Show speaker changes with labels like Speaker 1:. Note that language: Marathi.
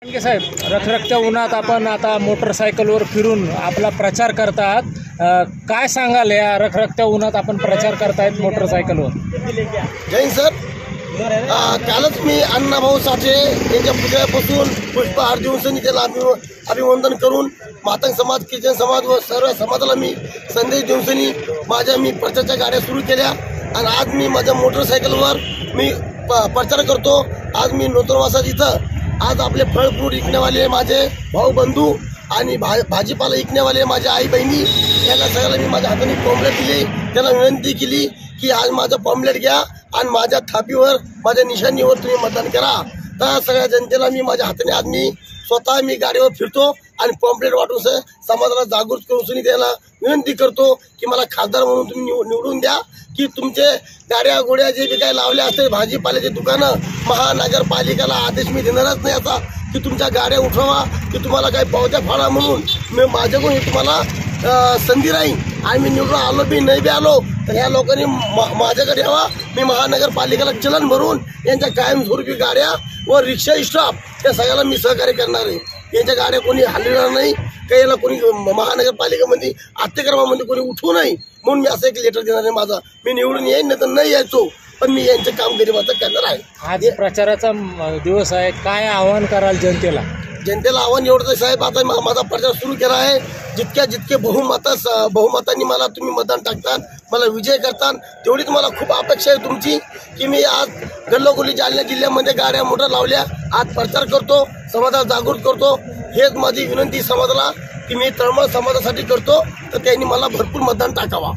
Speaker 1: के साहेब, रखरखत्या उन्हात आपण आता मोटरसायकलवर फिरून आपला प्रचार करतात, काय सांगाल? या रखरखत्या उन्हात आपण प्रचार करतायत मोटरसायकलवर.
Speaker 2: जय हिंद सर. कालच मी अण्णाभाऊ साठे यांच्या पुतळ्यापासून पुष्पहार देऊन त्याला अभिवंदन करून मातंग समाज, ख्रिश्चन समाज व सर्व समाजाला मी संदेश देऊन माझ्या मी प्रचाराच्या गाड्या सुरू केल्या आणि आज मी माझ्या मोटरसायकलवर मी प्रचार करतो. आज मी नूतनवासात इथं आज आपले फळ फ्रूट विकण्यावाले माझे भाऊ बंधू आणि भाजीपाला विकण्यावाले माझ्या आई बहिणी यांना सगळ्याला मी माझ्या हाताने पॉम्पलेट दिली. त्यांना विनंती केली की आज माझं पॉम्पलेट घ्या आणि माझ्या थापीवर माझ्या निशाणीवर तुम्ही मतदान करा. तर सगळ्या जनतेला मी माझ्या हाताने आज मी स्वतः मी गाडीवर फिरतो आणि पॉम्पलेट वाटून समाजाला जागृत करून त्याला विनंती करतो की मला खासदार म्हणून तुम्ही निवडून द्या, की तुमचे गाड्या गोड्या जे बी काही लावले असते भाजीपाल्याचे दुकानं महानगरपालिकेला आदेश मी देणारच नाही असा की तुमच्या गाड्या उठवा की तुम्हाला काही पावत्या फाडा म्हणून मी माझ्याकडून हे तुम्हाला संधी राहील. आणि मी निवडून आलो बी नाही बी आलो तर ह्या लोकांनी माझ्याकडे यावा. मी महानगरपालिकेला चलन भरून यांच्या कायमस्वरूपी गाड्या व रिक्षा स्टॉप त्या सगळ्याला मी सहकार्य करणार आहे. यांच्या गाड्या कोणी हलविणार नाही, काही याला कोणी महानगरपालिकेमध्ये अत्यक्रमामध्ये कोणी उठवू नाही म्हणून मी असं एक लेटर देणार आहे. माझा मी निवडून येईन नाही तर नाही यायचो, पण मी यांचे काम गरीबाचं करणार आहे.
Speaker 1: आज प्रचाराचा दिवस आहे, काय आवाहन कराल जनतेला?
Speaker 2: जनतेला आव्हान एवढं साहेब, आता माझा प्रचार सुरू केला आहे. जितके बहुमतांनी मला तुम्ही मतदान टाकतात, मला विजय करतात, तेवढीच मला खूप अपेक्षा आहे तुमची की मी आज गल्लोगल्ली जालना जिल्ह्यामध्ये गाड्या मोटर लावल्या, आज प्रचार करतो, समाजाला जागृत करतो. हेच माझी विनंती समाजाला की मी तळमळ समाजासाठी करतो, तर त्यांनी मला भरपूर मतदान टाकावा.